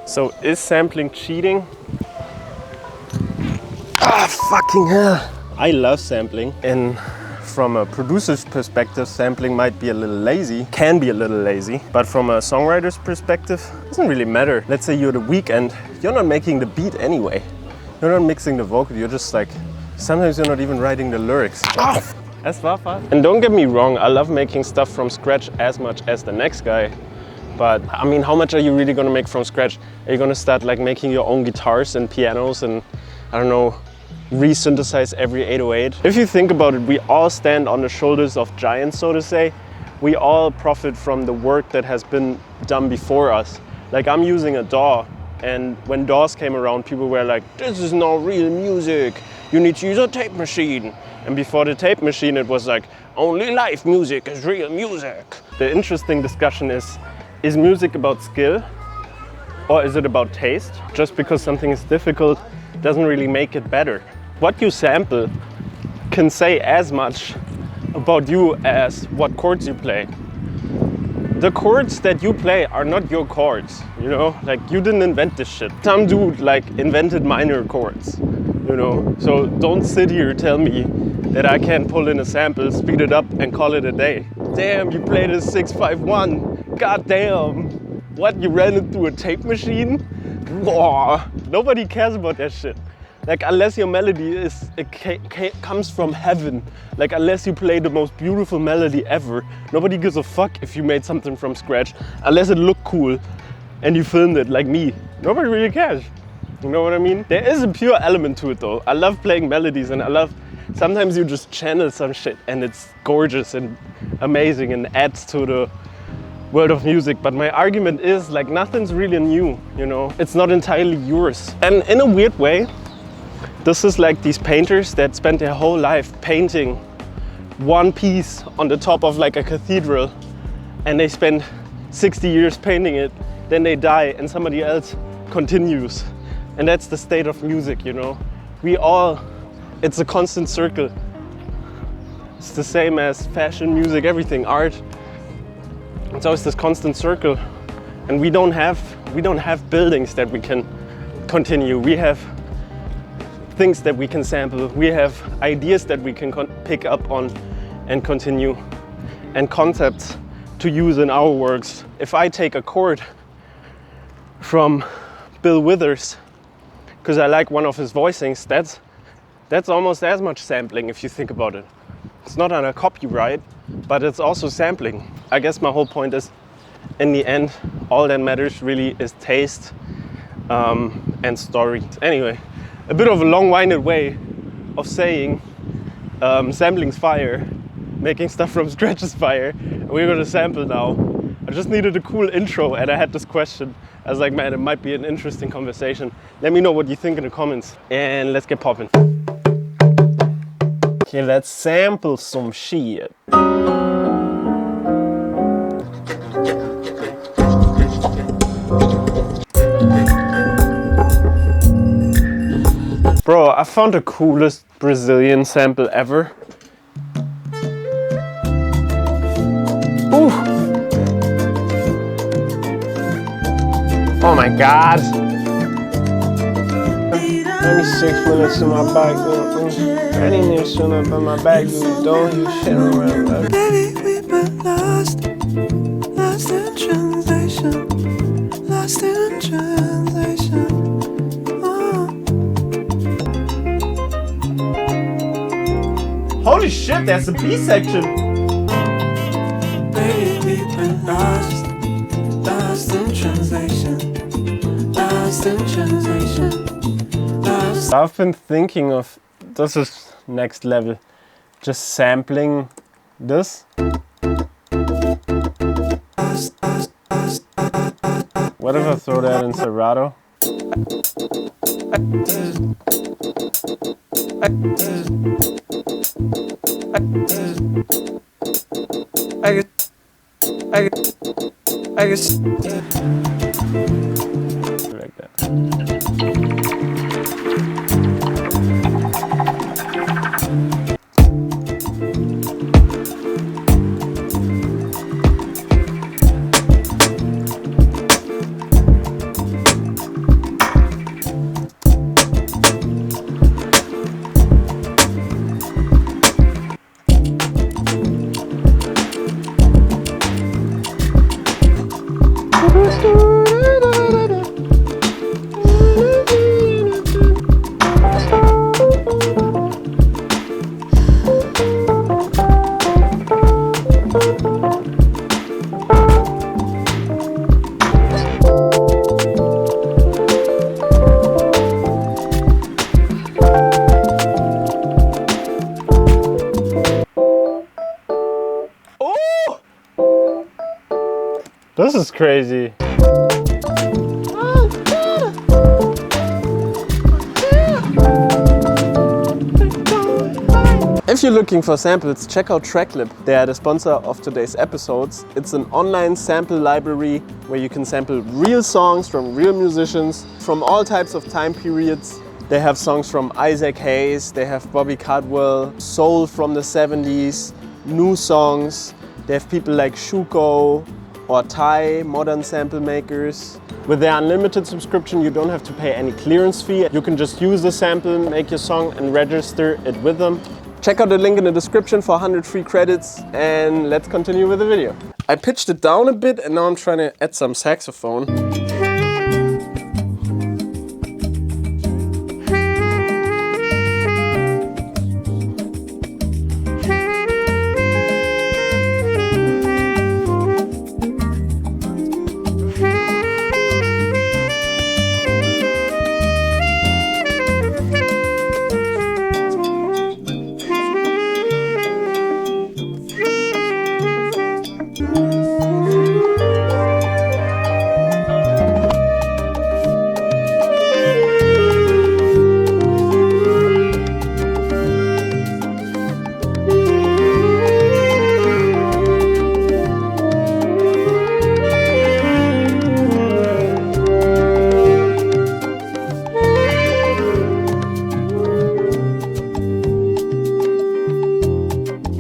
So is sampling cheating? Ah, fucking hell. I love sampling, and from a producer's perspective, sampling might be a little lazy, can be a little lazy, but from a songwriter's perspective, it doesn't really matter. Let's say you're the Weeknd, you're not making the beat anyway. You're not mixing the vocal, you're just like, sometimes you're not even writing the lyrics. Es war fast. And don't get me wrong, I love making stuff from scratch as much as the next guy. But I mean, how much are you really gonna make from scratch? Are you gonna start like making your own guitars and pianos and, I don't know, re-synthesize every 808? If you think about it, we all stand on the shoulders of giants, so to say. We all profit from the work that has been done before us. Like I'm using a DAW, and when DAWs came around, people were like, this is not real music. You need to use a tape machine. And before the tape machine, it was like, only live music is real music. The interesting discussion is music about skill or is it about taste? Just because something is difficult doesn't really make it better. What you sample can say as much about you as what chords you play. The chords that you play are not your chords, you know? Like, you didn't invent this shit. Some dude like invented minor chords, you know? So don't sit here and tell me that I can't pull in a sample, speed it up and call it a day. Damn, you played a 651. God damn. What, you ran into a tape machine? Whoa. Nobody cares about that shit. Like, unless your melody comes from heaven, like unless you play the most beautiful melody ever, nobody gives a fuck if you made something from scratch, unless it looked cool and you filmed it like me. Nobody really cares. You know what I mean? There is a pure element to it though. I love playing melodies, and I love, sometimes you just channel some shit and it's gorgeous and amazing and adds to the world of music. But my argument is, like, nothing's really new, you know? It's not entirely yours. And in a weird way, this is like these painters that spent their whole life painting one piece on the top of like a cathedral, and they spend 60 years painting it, then they die and somebody else continues. And that's the state of music, you know? It's a constant circle. It's the same as fashion, music, everything, art. It's always this constant circle. And we don't have buildings that we can continue. We have things that we can sample. We have ideas that we can pick up on and continue, and concepts to use in our works. If I take a chord from Bill Withers, because I like one of his voicings, that's almost as much sampling if you think about it. It's not on a copyright, but it's also sampling. I guess my whole point is, in the end, all that matters really is taste and story. Anyway, a bit of a long-winded way of saying sampling's fire, making stuff from scratch is fire, and we're gonna sample now. I just needed a cool intro, and I had this question. I was like, man, it might be an interesting conversation. Let me know what you think in the comments, and let's get popping. Okay, let's sample some shit. Bro, I found the coolest Brazilian sample ever. Ooh. Oh my god. 96 minutes in my back. I didn't even show up on my back. You don't use shit around. Baby, we've been lost in translation. Lost in translation. Holy shit, that's the B section. Baby, we're lost in translation. Lost in translation. Lost. I've been thinking of, this is next level, just sampling this. What if I throw that in Serato? I guess like that. is crazy. If you're looking for samples, check out Tracklib. They are the sponsor of today's episodes. It's an online sample library where you can sample real songs from real musicians from all types of time periods. They have songs from Isaac Hayes, they have Bobby Caldwell, soul from the 70s, new songs. They have people like Shuko or Thai, modern sample makers. With their unlimited subscription, you don't have to pay any clearance fee. You can just use the sample, make your song and register it with them. Check out the link in the description for 100 free credits, and let's continue with the video. I pitched it down a bit and now I'm trying to add some saxophone.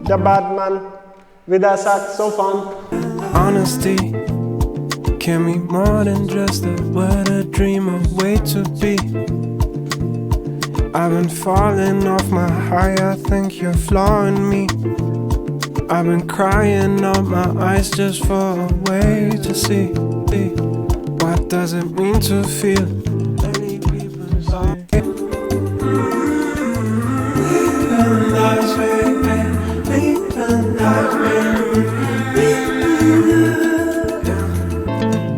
Der Batman with a saxophone. Honesty can be more than just a word, a dream, a way to be. I've been falling off my high, I think you're flawing me. I've been crying out my eyes just for a way to see. What does it mean to feel?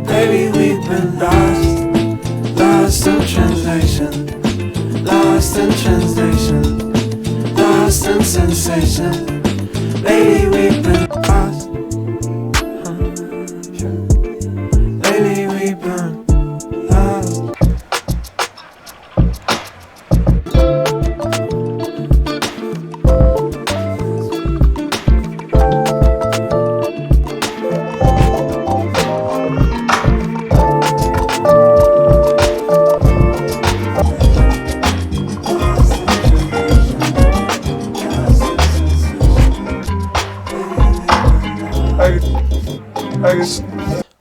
Baby, we've been lost in translation, lost in translation, lost in sensation. Baby, we've been lost. Lately, we've been lost.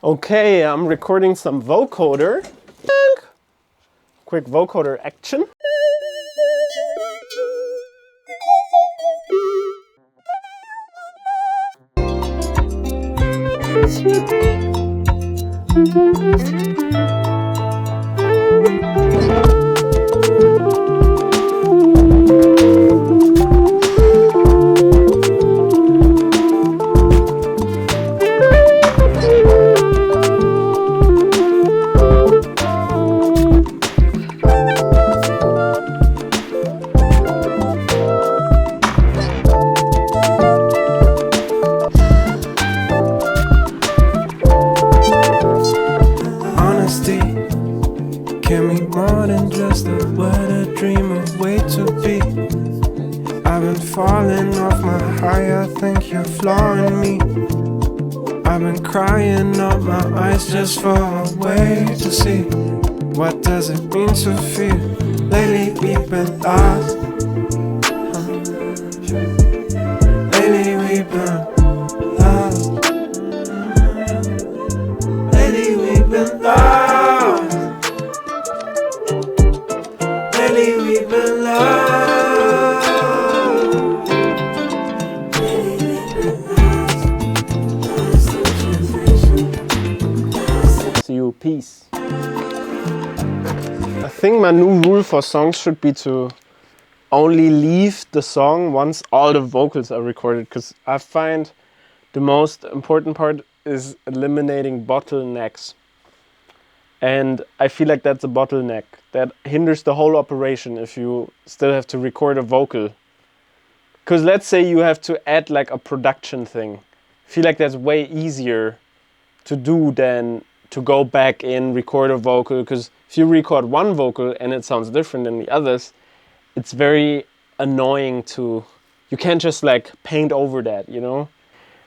Okay, I'm recording some vocoder. Quick vocoder action. Can be more than just a word, a dream, a way to be. I've been falling off my high, I think you're flawing me. I've been crying out my eyes just for a way to see. What does it mean to feel? Lately we've been lost. Lately we've been lost. Lately we've been lost. Lately we've been lost. See you, peace. I think my new rule for songs should be to only leave the song once all the vocals are recorded, because I find the most important part is eliminating bottlenecks. And I feel like that's a bottleneck that hinders the whole operation if you still have to record a vocal. Because let's say you have to add like a production thing. I feel like that's way easier to do than to go back in, record a vocal, because if you record one vocal and it sounds different than the others, it's very annoying to, you can't just like paint over that, you know?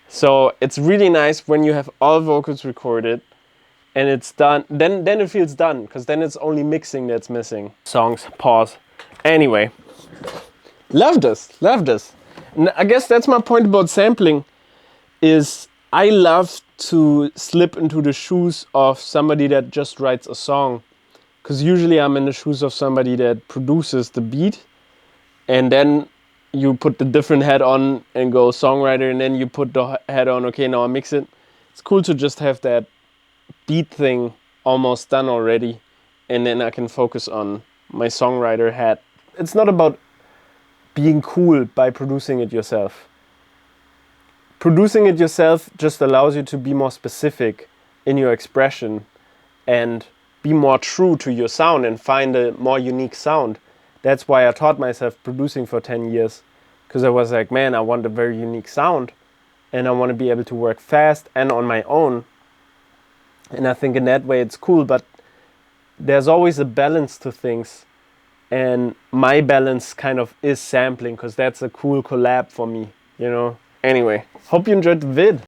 So it's really nice when you have all vocals recorded and it's done, then it feels done, because then it's only mixing that's missing. Songs, pause. Anyway, love this. And I guess that's my point about sampling, is I love to slip into the shoes of somebody that just writes a song. Because usually I'm in the shoes of somebody that produces the beat, and then you put the different hat on and go songwriter, and then you put the hat on, okay, now I mix it. It's cool to just have that beat thing almost done already, and then I can focus on my songwriter hat. It's not about being cool by producing it yourself. Producing it yourself just allows you to be more specific in your expression and be more true to your sound and find a more unique sound. That's why I taught myself producing for 10 years, because I was like, man, I want a very unique sound and I want to be able to work fast and on my own. And I think in that way it's cool, but there's always a balance to things. And my balance kind of is sampling, because that's a cool collab for me, you know? Anyway, hope you enjoyed the vid.